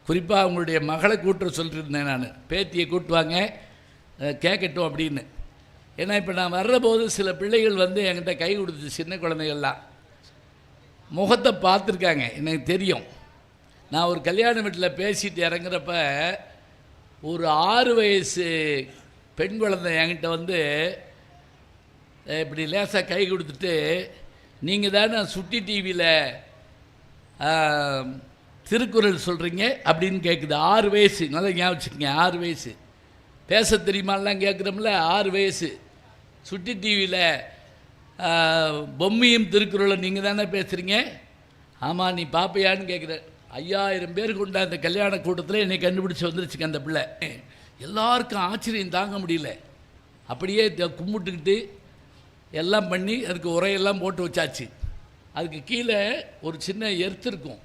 குறிப்பாக அவங்களுடைய மகளை கூட்டுற சொல்லியிருந்தேன். நான் பேத்தியை கூட்டுவாங்க கேட்கட்டும் அப்படின்னு. ஏன்னா இப்போ நான் வர்றபோது சில பிள்ளைகள் வந்து என்கிட்ட கை கொடுத்து, சின்ன குழந்தைகள்லாம் முகத்தை பார்த்துருக்காங்க, எனக்கு தெரியும். நான் ஒரு கல்யாண வீட்டில் பேசிட்டு இறங்குறப்ப ஒரு 6 வயசு பெண் குழந்தை என்கிட்ட வந்து இப்படி லேசாக கை கொடுத்துட்டு, நீங்கள் தானே சுட்டி டிவியில் திருக்குறள் சொல்கிறீங்க அப்படின்னு கேட்குது. 6 வயசு, நல்லா ஞாபகம் வச்சுக்கோங்க, 6 வயசு. பேச தெரியுமாலாம் கேட்குறோம்ல, 6 வயசு. சுட்டி டிவியில் பொம்மையும் திருக்குறளும் நீங்கள் தானே பேசுகிறீங்க. ஆமாம், நீ பார்ப்பையான்னு கேட்குற. 5000 பேர் கொண்ட அந்த கல்யாண கூட்டத்தில் என்னை கண்டுபிடிச்சி வந்துருச்சுங்க அந்த பிள்ளை. எல்லாருக்கும் ஆச்சரியம் தாங்க முடியல. அப்படியே கும்பிட்டுக்கிட்டு எல்லாம் பண்ணி அதுக்கு உரையெல்லாம் போட்டு வச்சாச்சு. அதுக்கு கீழே ஒரு சின்ன எர்த்து இருக்கும்,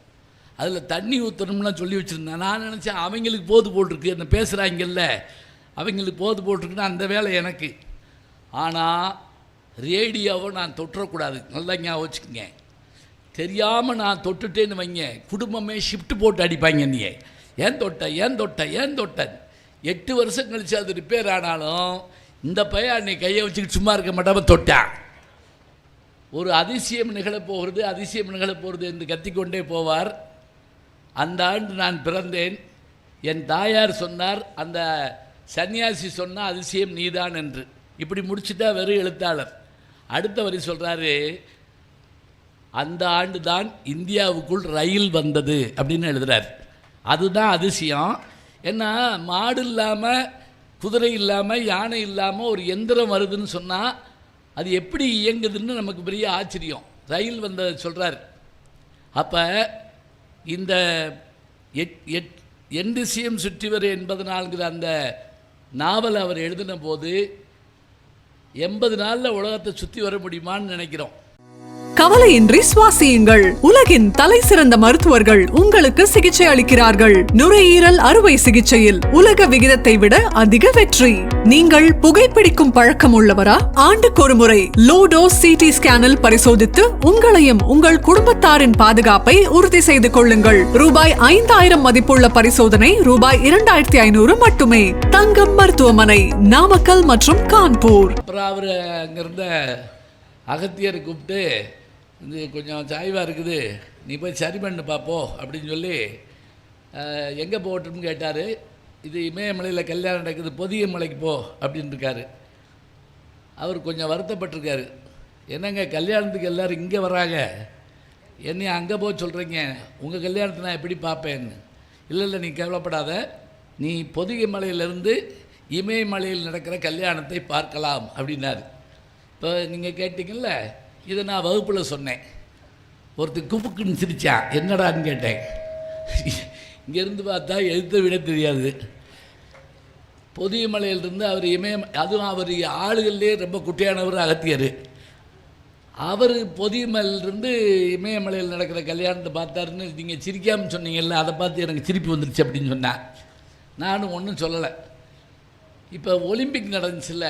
அதில் தண்ணி ஊற்றணும்லாம் சொல்லி வச்சுருந்தேன். நான் நினச்சேன் அவங்களுக்கு போது போட்டிருக்கு, என்ன பேசுகிறாங்கல்ல அவங்களுக்கு போது போட்டிருக்குன்னா அந்த வேலை எனக்கு. ஆனால் ரேடியோவை நான் தொட்டுறக்கூடாது, நல்லா ஞாபகம் வச்சுக்கோங்க. தெரியாமல் நான் தொட்டுட்டேன்னு வைங்க, குடும்பமே ஷிஃப்ட் போட்டு அடிப்பாங்க. நீ ஏன் தொட்ட ஏன் தொட்ட ஏன் தொட்ட 8 வருஷம் கழித்து அது ரிப்பேர் ஆனாலும் இந்த பையன் அன்னைக்கு கையை வச்சுக்கிட்டு சும்மா இருக்க மாட்டாமல் தொட்டான். ஒரு அதிசயம் நிகழப்போகிறது, அதிசயம் நிகழப்போகிறது என்று கத்திக்கொண்டே போவார். அந்த ஆண்டு நான் பிறந்தேன். என் தாயார் சொன்னார், அந்த சன்னியாசி சொன்னால் அதிசயம் நீதான் என்று. இப்படி முடிச்சுட்டா வெறும் எழுத்தாளர். அடுத்த வரி சொல்கிறாரு, அந்த ஆண்டு தான் இந்தியாவுக்குள் ரயில் வந்தது அப்படின்னு எழுதுகிறார். அதுதான் அதிசயம். ஏன்னா மாடு இல்லாமல், குதிரை இல்லாமல், யானை இல்லாமல் ஒரு எந்திரம் வருதுன்னு சொன்னால் அது எப்படி இயங்குதுன்னு நமக்கு பெரிய ஆச்சரியம். ரயில் வந்ததை சொல்கிறார். அப்போ இந்த என் திசையும் சுற்றிவர் 84 அந்த நாவல் அவர் எழுதின போது 80 நாளில் உலகத்தை சுற்றி வர முடியுமான்னு நினைக்கிறோம். கவலையின்றி சுவாசியுங்கள். உலகின் தலை சிறந்த மருத்துவர்கள் உங்களுக்கு சிகிச்சை அளிக்கிறார்கள். நுரையீரல் அறுவை சிகிச்சையில் உலக விகிதத்தை விட அதிக வெற்றி. நீங்கள் புகைப்பிடிக்கும் பழக்கம் உள்ளவரா? ஆண்டுக்கு ஒரு முறை லோ டோஸ் CT ஸ்கேனில் பரிசோதித்து உங்களையும் உங்கள் குடும்பத்தாரின் பாதுகாப்பை உறுதி செய்து கொள்ளுங்கள். ரூபாய் 5000 மதிப்புள்ள பரிசோதனை ரூபாய் 2500 மட்டுமே. தங்கம் மருத்துவமனை, நாமக்கல் மற்றும் கான்பூர். அவர் அங்கிருந்த அகத்தியரை கூப்பிட்டு, இது கொஞ்சம் சாய்வாக இருக்குது, நீ போய் சரி பண்ணு பார்ப்போ அப்படின்னு சொல்லி எங்கே போகட்டும்னு கேட்டார். இது இமயமலையில் கல்யாணம் நடக்குது, பொதிய மலைக்கு போ அப்படின்னு இருக்காரு. அவர் கொஞ்சம் வருத்தப்பட்டிருக்காரு. என்னங்க கல்யாணத்துக்கு எல்லோரும் இங்கே வராங்க, என்னையும் அங்கே போக சொல்கிறீங்க, உங்கள் கல்யாணத்தை நான் எப்படி பார்ப்பேன்னு. இல்லை நீ கவலைப்படாத, நீ பொதிகை மலையிலேருந்து இமயமலையில் நடக்கிற கல்யாணத்தை பார்க்கலாம் அப்படின்னாரு. இப்போ நீங்கள் கேட்டிங்கல்ல, இதை நான் வகுப்பில் சொன்னேன். ஒருத்தர் குப்புக்குன்னு சிரித்தான். என்னடான்னு கேட்டேன். இங்கேருந்து பார்த்தா எழுத்த விட தெரியாது. பொதிய மலையிலிருந்து அவர் அதுவும் அவர் ஆளுகள்லேயே ரொம்ப குட்டியானவர் அகத்தியர். அவர் பொதிய மலையிலிருந்து இமயமலையில் நடக்கிற கல்யாணத்தை பார்த்தாருன்னு நீங்கள் சிரிக்காமல் சொன்னீங்கல்ல, அதை பார்த்து எனக்கு சிரிப்பு வந்துருச்சு அப்படின்னு சொன்னேன். நானும் ஒன்றும் சொல்லலை. இப்போ ஒலிம்பிக் நடந்துச்சுல்ல,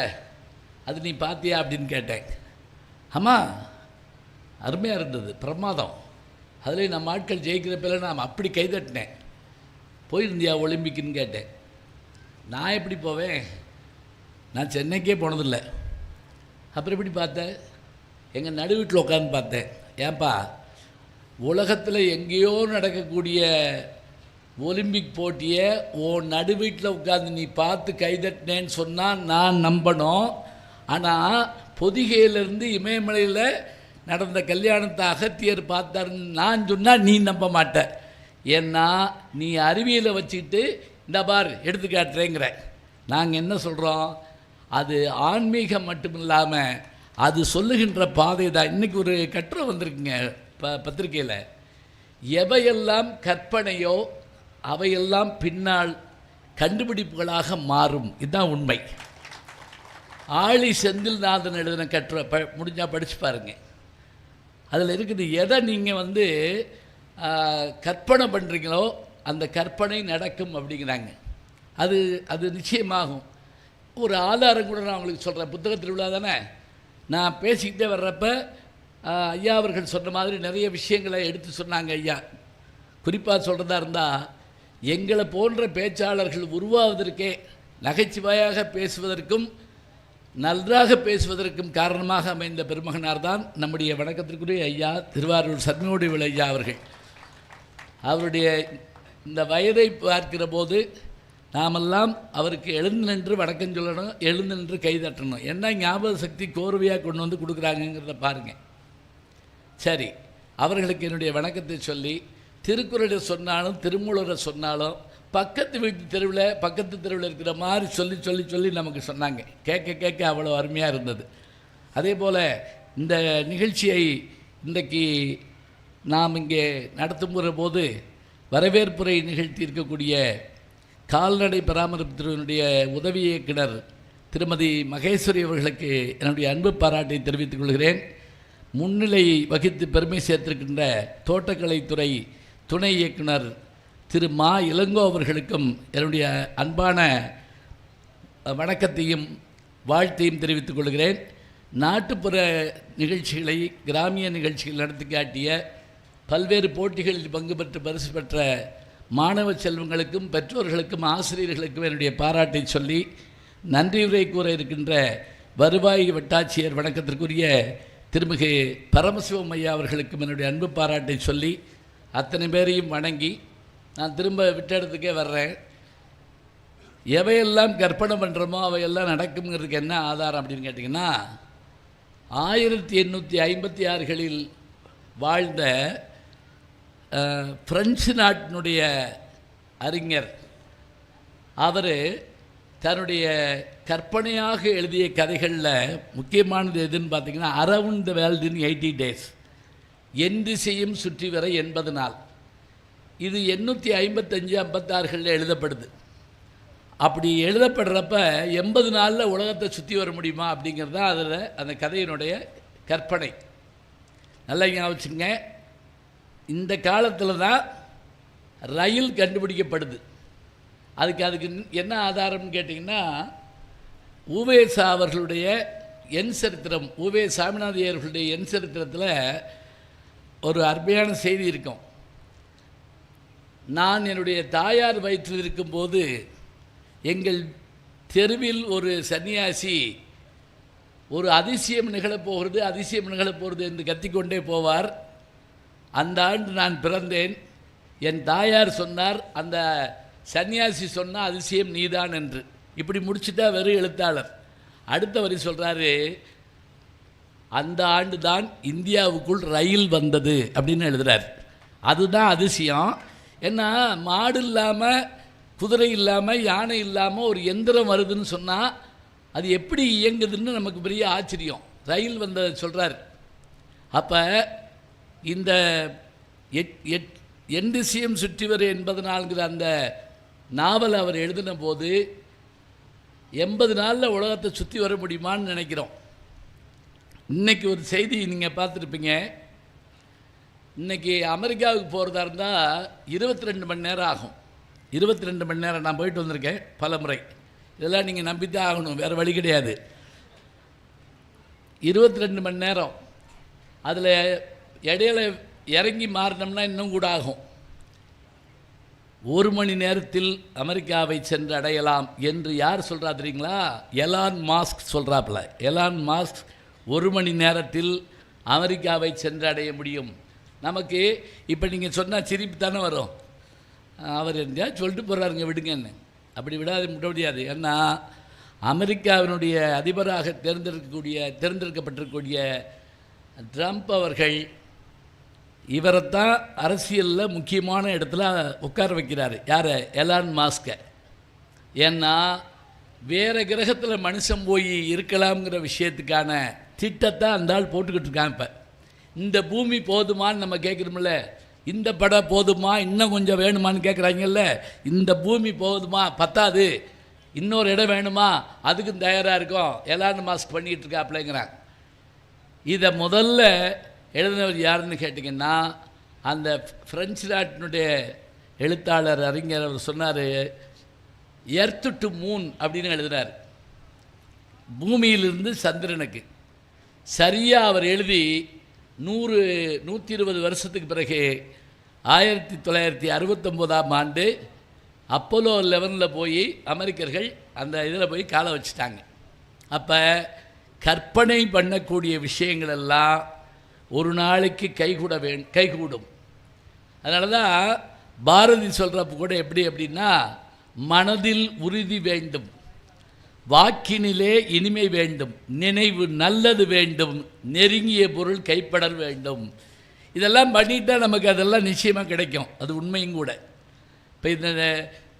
அது நீ பார்த்தியா அப்படின்னு கேட்டேன். ஆமாம், அருமையாக இருந்தது, பிரமாதம். அதில் நம்ம ஆட்கள் ஜெயிக்கிறப்பல நான் அப்படி கைதட்டினேன். போயிருந்தியா ஒலிம்பிக்குன்னு கேட்டேன். நான் எப்படி போவேன், நான் சென்னைக்கே போனதில்லை. அப்புறம் எப்படி பார்த்தேன், எங்கள் நடு வீட்டில் உட்காந்து பார்த்தேன். ஏன்பா, உலகத்தில் எங்கேயோ நடக்கக்கூடிய ஒலிம்பிக் போட்டியை நடு வீட்டில் உட்காந்து நீ பார்த்து கைதட்டினேன்னு சொன்னால் நான் நம்பணும். ஆனால் பொதிகையிலேருந்து இமயமலையில் நடந்த கல்யாணத்தை அகத்தியர் பார்த்தாருன்னு நான் சொன்னால் நீ நம்ப மாட்ட. ஏன்னா நீ அறிவியலை வச்சுக்கிட்டு இந்த பார் எடுத்துக்காட்டுறேங்கிற. நாங்கள் என்ன சொல்கிறோம், அது ஆன்மீகம் மட்டும் இல்லாமல் அது சொல்லுகின்ற பாதை தான். இன்றைக்கி ஒரு கட்டுரை வந்திருக்குங்க பத்திரிக்கையில், எவையெல்லாம் கற்பனையோ அவையெல்லாம் பின்னால் கண்டுபிடிப்புகளாக மாறும். இதுதான் உண்மை. ஆழி செந்தில்நாதன் எழுதின கட்டுரை முடிஞ்சால் படித்து பாருங்க. அதில் இருக்குது, எதை நீங்கள் வந்து கற்பனை பண்ணுறீங்களோ அந்த கற்பனை நடக்கும் அப்படிங்கிறாங்க. அது நிச்சயமாகும். ஒரு ஆதாரம் கூட நான் உங்களுக்கு சொல்கிறேன். புத்தக திருவிழா தானே, நான் பேசிக்கிட்டே வர்றப்ப ஐயா அவர்கள் சொன்ன மாதிரி நிறைய விஷயங்களை எடுத்து சொன்னாங்க. ஐயா குறிப்பாக சொல்கிறதா இருந்தால், எங்களை போன்ற பேச்சாளர்கள் உருவாவதற்கே, நகைச்சுவையாக பேசுவதற்கும் நன்றாக பேசுவதற்கும் காரணமாக அமைந்த பெருமகனார் தான் நம்முடைய வணக்கத்திற்குரிய ஐயா திருவாரூர் சண்முகவேல் ஐயா அவர்கள். அவருடைய இந்த வயதை பார்க்கிற போது நாமெல்லாம் அவருக்கு எழுந்து நின்று வணக்கம் சொல்லணும், எழுந்து நின்று கை தட்டணும். என்ன ஞாபக சக்தி கோர்வையாக கொண்டு வந்து கொடுக்குறாங்கங்கிறத பாருங்கள். சரி, அவர்களுக்கு என்னுடைய வணக்கத்தை சொல்லி, திருக்குறளை சொன்னாலும் திருமூலரை சொன்னாலும் பக்கத்து வீட்டு தெருவில் இருக்கிற மாதிரி சொல்லி சொல்லி சொல்லி நமக்கு சொன்னாங்க. கேட்க கேட்க அவ்வளோ அருமையாக இருந்தது. அதே போல் இந்த நிகழ்ச்சியை இன்றைக்கு நாம் இங்கே நடத்துகிற போது வரவேற்புரை நிகழ்த்தி இருக்கக்கூடிய கால்நடை பராமரிப்புத்துறையினுடைய உதவி இயக்குனர் திருமதி மகேஸ்வரி அவர்களுக்கு என்னுடைய அன்பு பாராட்டை தெரிவித்துக் கொள்கிறேன். முன்னிலை வகித்து பெருமை சேர்த்திருக்கின்ற தோட்டக்கலைத்துறை துணை இயக்குனர் திரு மா இளங்கோ அவர்களுக்கும் என்னுடைய அன்பான வணக்கத்தையும் வாழ்த்தையும் தெரிவித்துக் கொள்கிறேன். நாட்டுப்புற நிகழ்ச்சிகளை, கிராமிய நிகழ்ச்சிகள் நடத்தி காட்டிய, பல்வேறு போட்டிகளில் பங்கு பெற்று பரிசு பெற்ற மாணவ செல்வங்களுக்கும் பெற்றோர்களுக்கும் ஆசிரியர்களுக்கும் என்னுடைய பாராட்டை சொல்லி, நன்றியுரை கூற இருக்கின்ற வருவாய் வட்டாட்சியர் வணக்கத்திற்குரிய திருமிகு பரமசிவம் ஐயா அவர்களுக்கும் என்னுடைய அன்பு பாராட்டை சொல்லி, அத்தனை பேரையும் வணங்கி நான் திரும்ப விட்ட இடத்துக்கே வர்றேன். எவையெல்லாம் கற்பனை பண்ணுறோமோ அவையெல்லாம் நடக்குங்கிறதுக்கு என்ன ஆதாரம் அப்படின்னு கேட்டிங்கன்னா, 1856களில் வாழ்ந்த பிரெஞ்சு நாட்டினுடைய அறிஞர் அவர் தன்னுடைய கற்பனையாக எழுதிய கதைகளில் முக்கியமானது எதுன்னு பார்த்திங்கன்னா, around the world in 80 days, என் திசையும் சுற்றி வர 80 நாள். இது 855-56களில் எழுதப்படுது. அப்படி எழுதப்படுறப்ப 80 நாளில் உலகத்தை சுற்றி வர முடியுமா அப்படிங்கிறது தான் அதில் அந்த கதையினுடைய கற்பனை. நல்லா ஞாபகம் வச்சுங்க. இந்த காலத்தில் தான் ரயில் கண்டுபிடிக்கப்படுது. அதுக்கு என்ன ஆதாரம்னு கேட்டிங்கன்னா, உவேசா அவர்களுடைய என் சரித்திரம், உவே சாமிநாதையர்களுடைய என் சரித்திரத்தில் ஒரு அருமையான செய்தி இருக்கும். நான் என்னுடைய தாயார் வயிற்றில் இருக்கும்போது எங்கள் தெருவில் ஒரு சன்னியாசி ஒரு அதிசயம் நிகழப்போகிறது என்று கத்திக்கொண்டே போவார். அந்த ஆண்டு நான் பிறந்தேன். என் தாயார் சொன்னார், அந்த சன்னியாசி சொன்ன அதிசயம் நீதான் என்று. இப்படி முடிச்சுட்டா வெறும் எழுத்தாளர். அடுத்த வரி சொல்கிறாரு, அந்த ஆண்டு தான் இந்தியாவுக்குள் ரயில் வந்தது அப்படின்னு எழுதுகிறார். அதுதான் அதிசயம். ஏன்னா மாடு இல்லாமல், குதிரை இல்லாமல், யானை இல்லாமல் ஒரு எந்திரம் வருதுன்னு சொன்னால் அது எப்படி இயங்குதுன்னு நமக்கு பெரிய ஆச்சரியம். ரயில் வந்ததை சொல்கிறார். அப்போ இந்த என் திசையும் சுற்றி வர 80 நாள்ங்கிற அந்த நாவல் அவர் எழுதின போது 80 நாளில் உலகத்தை சுற்றி வர முடியுமான்னு நினைக்கிறோம். இன்றைக்கி ஒரு செய்தி நீங்கள் பார்த்துருப்பீங்க. இன்றைக்கி அமெரிக்காவுக்கு போகிறதா இருந்தால் 22 மணி நேரம் ஆகும். 22 மணி நேரம் நான் போயிட்டு வந்திருக்கேன் பல முறை. இதெல்லாம் நீங்கள் நம்பித்தான் ஆகணும், வேறு வழி கிடையாது. 22 மணி நேரம். அதில் இடையில இறங்கி மாறினோம்னா இன்னும் கூட ஆகும். 1 மணி நேரத்தில் அமெரிக்காவை சென்று அடையலாம் என்று யார் சொல்கிறா தெரியுங்களா? எலான் மாஸ்க் சொல்கிறாப்புல. எலான் மாஸ்க் 1 மணி நேரத்தில் அமெரிக்காவை சென்று அடைய முடியும். நமக்கு இப்போ நீங்கள் சொன்னால் சிரிப்பு தானே வரும். அவர் எங்கேயா சொல்லிட்டு போகிறாருங்க, விடுங்கன்னு. அப்படி விட முடியாது. ஏன்னா அமெரிக்காவினுடைய அதிபராக தேர்ந்தெடுக்கப்பட்டிருக்கக்கூடிய ட்ரம்ப் அவர்கள் இவரைத்தான் அரசியலில் முக்கியமான இடத்துல உட்கார வைக்கிறாரு. யார்? எலான் மாஸ்கை. ஏன்னா வேறு கிரகத்தில் மனுஷன் போய் இருக்கலாம்ங்கிற விஷயத்துக்கான திட்டத்தை அந்த ஆள் போட்டுக்கிட்டு இருக்கான். இப்போ இந்த பூமி போதுமான்னு நம்ம கேட்குறோம்ல, இந்த படம் போதுமா, இன்னும் கொஞ்சம் வேணுமான்னு கேட்குறாங்கல்ல. இந்த பூமி போதுமா, பத்தாது, இன்னொரு இடம் வேணுமா, அதுக்கும் தயாராக இருக்கும். எலான் மாஸ்க் பண்ணிக்கிட்டு இருக்காப்லங்கிறாங்க. இதை முதல்ல எழுதினவர் யாருன்னு கேட்டிங்கன்னா, அந்த பிரெஞ்சு நாட்டினுடைய எழுத்தாளர் அறிஞர். அவர் சொன்னார், எர்த்து டு மூன் அப்படின்னு எழுதினார். பூமியிலிருந்து சந்திரனுக்கு. சரியாக அவர் எழுதி 120 வருஷத்துக்கு பிறகு 1969ஆம் ஆண்டு அப்போலோ 11 போய் அமெரிக்கர்கள் அந்த இதில் போய் காலை வச்சுட்டாங்க. அப்போ கற்பனை பண்ணக்கூடிய விஷயங்கள் எல்லாம் ஒரு நாளைக்கு கைகூடும். அதனால தான் பாரதி சொல்கிறப்ப கூட எப்படி அப்படின்னா, மனதில் உறுதி வேண்டும், வாக்கினிலே இனிமை வேண்டும், நினைவு நல்லது வேண்டும், நெருங்கிய பொருள் கைப்படல் வேண்டும். இதெல்லாம் பண்ணிட்டால் நமக்கு அதெல்லாம் நிச்சயமாக கிடைக்கும். அது உண்மையும் கூட. இப்போ இந்த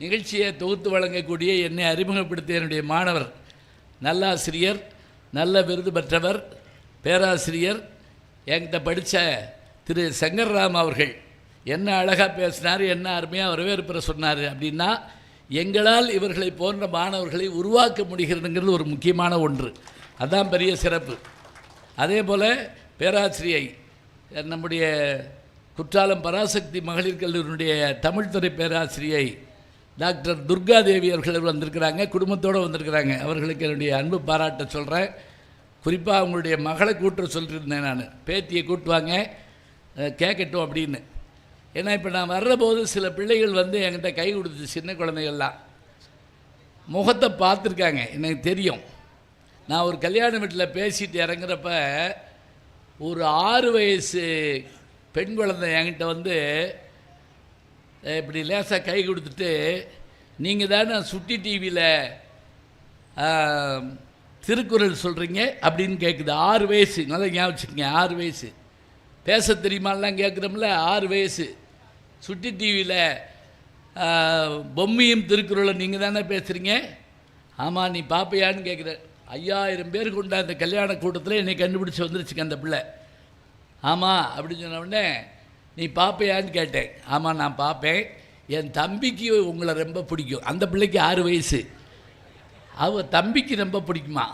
நிகழ்ச்சியை தொகுத்து வழங்கக்கூடிய என்னை அறிமுகப்படுத்திய என்னுடைய மாணவர், நல்லாசிரியர், நல்ல விருது பெற்றவர், பேராசிரியர், என்கிட்ட படித்த திரு சங்கர்ராம் அவர்கள் என்ன அழகாக பேசினார், என்ன அருமையாக வரவேற்புரை சொன்னார். அப்படின்னா எங்களால் இவர்களை போன்ற மாணவர்களை உருவாக்க முடிகிறதுங்கிறது ஒரு முக்கியமான ஒன்று. அதுதான் பெரிய சிறப்பு. அதே போல் பேராசிரியை நம்முடைய குற்றாலம் பராசக்தி மகளிர் கல்லூரியினுடைய தமிழ்துறை பேராசிரியை டாக்டர் துர்காதேவி அவர்கள் வந்திருக்கிறாங்க, குடும்பத்தோடு வந்திருக்கிறாங்க. அவர்களுக்கு என்னுடைய அன்பு பாராட்ட சொல்கிறேன். குறிப்பாக அவங்களுடைய மகளை கூட்ட சொல்லியிருந்தேன், நான் பேத்தியை கூட்டுவாங்க கேட்கட்டும் அப்படின்னு. ஏன்னா இப்போ நான் வர்றபோது சில பிள்ளைகள் வந்து என்கிட்ட கை கொடுத்து, சின்ன குழந்தைகள்லாம் முகத்தை பார்த்துருக்காங்க, எனக்கு தெரியும். நான் ஒரு கல்யாண வீட்டில் பேசிட்டு இறங்குறப்ப ஒரு 6 வயசு பெண் குழந்தை என்கிட்ட வந்து இப்படி லேசாக கை கொடுத்துட்டு, நீங்கள் தானே சுட்டி டிவியில் திருக்குறள் சொல்கிறீங்க அப்படின்னு கேட்குது. 6 வயசு, நல்லா ஞாபகம் வச்சுக்கோங்க, 6 வயசு. பேச தெரியுமாலாம் கேட்குறோம்ல, 6 வயசு. சுட்டி டிவியில் பொம்மையும் திருக்குறளும் நீங்கள் தானே பேசுகிறீங்க, ஆமாம் நீ பார்ப்பையான்னு கேட்குறேன். 5000 பேர் கொண்ட அந்த கல்யாண கூட்டத்தில் என்னை கண்டுபிடிச்சி வந்துருச்சுங்க அந்த பிள்ளை. ஆமாம் அப்படின்னு சொன்ன உடனே நீ பார்ப்பையான்னு கேட்டேன். ஆமாம் நான் பார்ப்பேன், என் தம்பிக்கு உங்களை ரொம்ப பிடிக்கும். அந்த பிள்ளைக்கு 6 வயசு, அவள் தம்பிக்கு ரொம்ப பிடிக்குமா,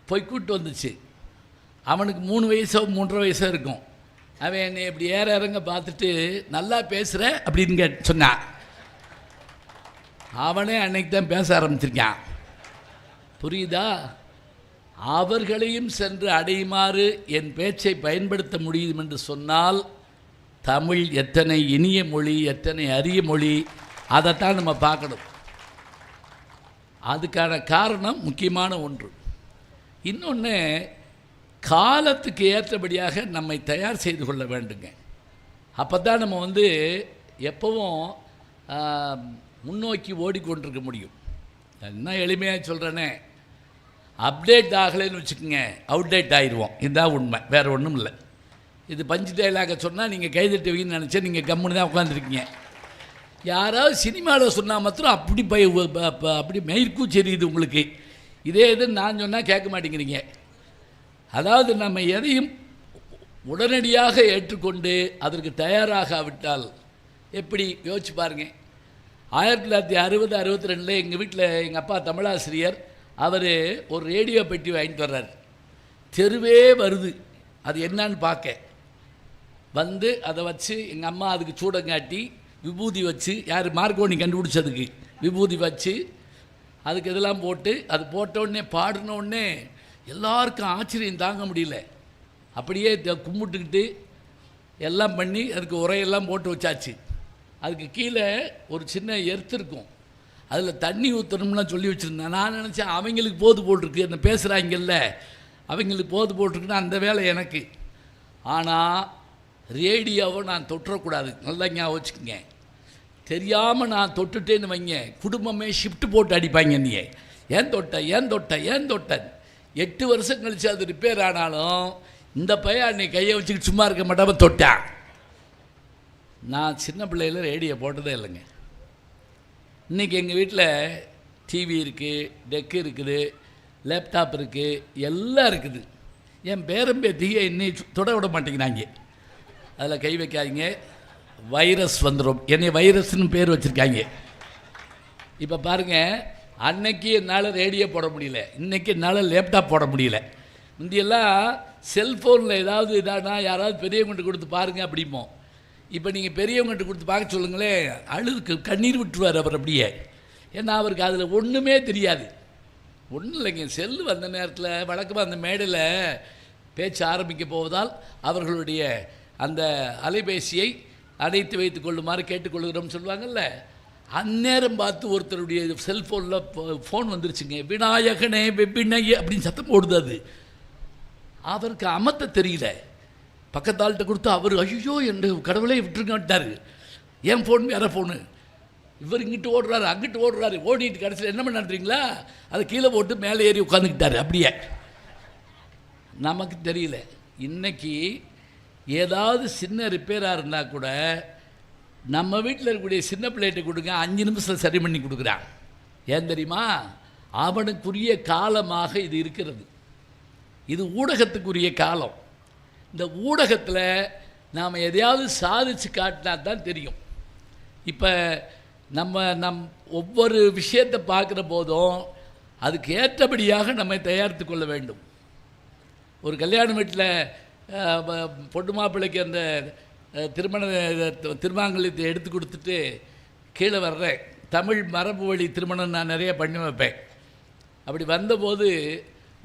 போய் கூப்பிட்டு வந்துச்சு. அவனுக்கு 3 வயசோ 3.5 வயசோ இருக்கும். அவன் என்னை இப்படி ஏற இறங்க பார்த்துட்டு நல்லா பேசுகிற அப்படின்னு சொன்னான். அவனே அன்னைக்கு தான் பேச ஆரம்பிச்சிருக்கான். புரியுதா? அவர்களையும் சென்று அடையுமாறு என் பேச்சை பயன்படுத்த முடியும் என்று சொன்னால், தமிழ் எத்தனை இனிய மொழி, எத்தனை அரிய மொழி, அதைத்தான் நம்ம பார்க்கணும். அதுக்கான காரணம் முக்கியமான ஒன்று. இன்னொன்று, காலத்துக்கு ஏற்றபடியாக நம்மை தயார் செய்து கொள்ள வேண்டுங்க. அப்போ தான் நம்ம வந்து எப்போவும் முன்னோக்கி ஓடிக்கொண்டிருக்க முடியும். என்ன எளிமையாக சொல்கிறேனே, அப்டேட் ஆகலைன்னு வச்சுக்கோங்க, அவுடேட் ஆகிடுவோம். இதுதான் உண்மை, வேறு ஒன்றும் இல்லை. இது பஞ்சு டைலாக சொன்னால் நீங்கள் கைதட்டுவீங்கன்னு நினச்சா நீங்கள் கம்முன்னு தான் உட்காந்துருக்கீங்க. யாராவது சினிமாவில் சொன்னால் மாத்திரம் அப்படி மயிர்க்கும் தெரியுது உங்களுக்கு. இதே இது நான் சொன்னால் கேட்க மாட்டேங்கிறீங்க. அதாவது நம்ம எதையும் உடனடியாக ஏற்றுக்கொண்டு அதற்கு தயாராகாவிட்டால் எப்படி, யோசிச்சு பாருங்கள். 1960-62 எங்கள் வீட்டில் எங்கள் அப்பா தமிழாசிரியர், அவர் ஒரு ரேடியோ பெட்டி வாங்கிட்டு வர்றார். தெருவே வருது, அது என்னன்னு பார்க்க வந்து அதை வச்சு எங்கள் அம்மா அதுக்கு சூடங்காட்டி விபூதி வச்சு, யார் மார்க்கோனி கண்டுபிடிச்சதுக்கு விபூதி வச்சு அதுக்கு இதெல்லாம் போட்டு, அது போட்டோடனே பாடினோடனே எல்லாருக்கும் ஆச்சரியம் தாங்க முடியல. அப்படியே கும்பிட்டுக்கிட்டு எல்லாம் பண்ணி அதுக்கு உரையெல்லாம் போட்டு வச்சாச்சு. அதுக்கு கீழே ஒரு சின்ன எர்த்து இருக்கும், அதில் தண்ணி ஊற்றணும்லாம் சொல்லி வச்சுருந்தேன். நான் நினச்சேன் அவங்களுக்கு போது போட்டிருக்கு, என்ன பேசுகிறாங்கல்ல அவங்களுக்கு போது போட்டிருக்குன்னா அந்த வேலை எனக்கு. ஆனால் ரேடியோவை நான் தொட்டுறக்கூடாது, நல்லா ஞாபகம் வச்சுக்கோங்க. தெரியாமல் நான் தொட்டுட்டேன்னு வைங்க, குடும்பமே ஷிஃப்ட் போட்டு அடிப்பாங்க. நீ ஏன் தொட்ட 8 வருஷம் கழிச்சு அது ரிப்பேர் ஆனாலும் இந்த பையன் அன்னைக்கு கையை வச்சுக்கிட்டு சும்மா இருக்க மாட்டாமல் தொட்டான். நான் சின்ன பிள்ளையில் ரேடியோ போட்டதே இல்லைங்க. இன்றைக்கி எங்கள் வீட்டில் டிவி இருக்குது, டெக்கு இருக்குது, லேப்டாப் இருக்குது, எல்லாம் இருக்குது. என் பேரம்பேத்தியை இன்னும் தொட விட மாட்டேங்கிறாங்க. அதில் கை வைக்காதீங்க, வைரஸ் வந்துடும். என்னை வைரஸ்னு பேர் வச்சுருக்காங்க. இப்போ பாருங்கள், அன்னைக்கு என்னால் ரேடியோ போட முடியல, இன்றைக்கி என்னால் லேப்டாப் போட முடியல. முந்தியெல்லாம் செல்ஃபோனில் ஏதாவது இதானா யாராவது பெரியவங்கள்ட்ட கொடுத்து பாருங்கள் அப்படிமோ. இப்போ நீங்கள் பெரியவங்கள்ட்ட கொடுத்து பார்க்க சொல்லுங்களேன், அழுதுக்கு கண்ணீர் விட்டுருவார் அவர் அப்படியே. ஏன்னா அவருக்கு அதில் ஒன்றுமே தெரியாது. ஒன்றும் இல்லைங்க, செல்லு வந்த நேரத்தில் வழக்கமாக அந்த மேடையில் பேச்சு ஆரம்பிக்க போவதால் அவர்களுடைய அந்த அலைபேசியை அடைத்து வைத்து கொள்ளுமாறு கேட்டுக்கொள்கிறோம்னு சொல்லுவாங்கள்ல, அந்நேரம் பார்த்து ஒருத்தருடைய செல்ஃபோனில் ஃபோன் வந்துருச்சுங்க. விநாயகனே வெப்பினையே அப்படின்னு சத்தம் போடுது. அது அவருக்கு அமத்த தெரியல. பக்கத்தாள்கிட்ட கொடுத்து அவர் ஐயோ என்று கடவுளே விட்டுருக்காட்டார். என் ஃபோன் வேறு ஃபோனு. இவர் இங்கிட்டு ஓடுறாரு அங்கிட்டு ஓடுறாரு. ஓடிட்டு கடைசியில் என்ன பண்ணுறீங்களா, அதை கீழே போட்டு மேலே ஏறி உட்காந்துக்கிட்டாரு. அப்படியே நமக்கு தெரியல. இன்றைக்கி ஏதாவது சின்ன ரிப்பேராக இருந்தால் கூட நம்ம வீட்டில் இருக்கக்கூடிய சின்ன பிள்ளைகிட்ட கொடுங்க, 5 நிமிஷத்தில் சரி பண்ணி கொடுக்குறான். ஏன் தெரியுமா? அவனுக்குரிய காலமாக இது இருக்கிறது. இது ஊடகத்துக்குரிய காலம். இந்த ஊடகத்தில் நாம் எதையாவது சாதித்து காட்டினா தான் தெரியும். இப்போ நம் ஒவ்வொரு விஷயத்தை பார்க்குற போதும் அதுக்கு ஏற்றபடியாக நம்மை தயாரித்து கொள்ள வேண்டும். ஒரு கல்யாண வீட்டில் பொண்ணு மாப்பிள்ளைக்கு அந்த திருமாங்கல்யத்தை எடுத்து கொடுத்துட்டு கீழே வர்றேன். தமிழ் மரபு வழி திருமணம் நான் நிறைய பண்ணி வைப்பேன். அப்படி வந்தபோது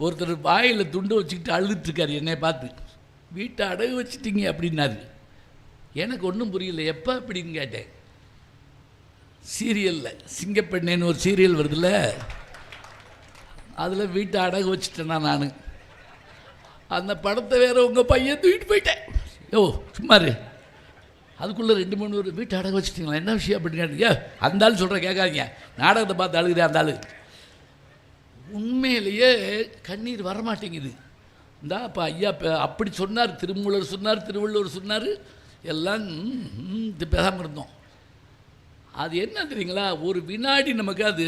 ஒருத்தர் வாயில் துண்டு வச்சுக்கிட்டு அழுதுட்டுருக்கார். என்னை பார்த்து, வீட்டை அடகு வச்சுட்டிங்க அப்படின்னாரு. எனக்கு ஒன்றும் புரியல. எப்போ அப்படின்னு கேட்டேன். சீரியலில் சிங்கப்பெண்ணேன்னு ஒரு சீரியல் வருதுல்ல, அதில் வீட்டை அடகு வச்சுட்டேன்னா நான். அந்த படத்தை வேறு உங்கள் பையன் தூக்கிட்டு போயிட்டேன். யோ சும்மாரு, அதுக்குள்ளே 2-3 ஒரு வீட்டை அடகு வச்சுட்டிங்களா, என்ன விஷயம் அப்படின்னு கேட்டீங்க. அந்த ஆள் சொல்கிற கேட்காதீங்க, நாடகத்தை பார்த்து அழுகிறேன். அந்த ஆள் உண்மையிலேயே கண்ணீர் வரமாட்டேங்குது. இந்தா இப்போ ஐயா அப்படி சொன்னார், திருமூலர் சொன்னார், திருவள்ளுவர் சொன்னார், எல்லாம் பேசாமல் இருந்தோம். அது என்ன தெரியுங்களா, ஒரு வினாடி நமக்கு அது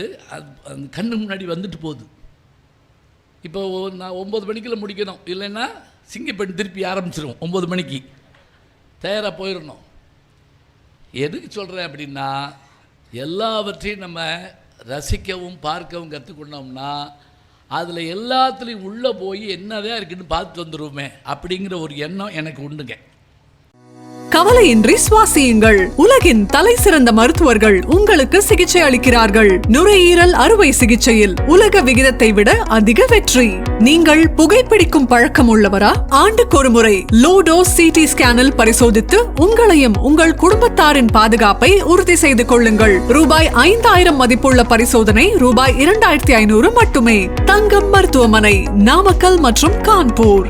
அந்த கண்ணு முன்னாடி வந்துட்டு போகுது. இப்போ நான் 9 மணிக்குள்ள முடிக்கணும், இல்லைன்னா சிங்கப்பெண் திருப்பி ஆரம்பிச்சிடும். 9 மணிக்கு தயாராக போயிடணும். எதுக்கு சொல்கிறேன் அப்படின்னா, எல்லாவற்றையும் நம்ம ரசிக்கவும் பார்க்கவும் கற்றுக்கொண்டோம்னா அதில் எல்லாத்துலேயும் உள்ளே போய் என்னதான் இருக்குன்னு பார்த்துட்டு வந்துடுவோமே அப்படிங்கிற ஒரு எண்ணம் எனக்கு உண்டுங்க. கவலையின்றி சுவாசியுங்கள். உலகின் தலை சிறந்த மருத்துவர்கள் உங்களுக்கு சிகிச்சை அளிக்கிறார்கள். நுரையீரல் அறுவை சிகிச்சையில் உலக விகிதத்தை விட அதிக வெற்றி. நீங்கள் புகைப்பிடிக்கும் பழக்கம் உள்ளவரா? ஆண்டுக்கு ஒரு முறை லோ டோஸ் சிடி ஸ்கேனில் பரிசோதித்து உங்களையும் உங்கள் குடும்பத்தாரின் பாதுகாப்பை உறுதி செய்து கொள்ளுங்கள். ரூபாய் 5000 மதிப்புள்ள பரிசோதனை ரூபாய் 2500 மட்டுமே. தங்கம் மருத்துவமனை, நாமக்கல் மற்றும் கான்பூர்.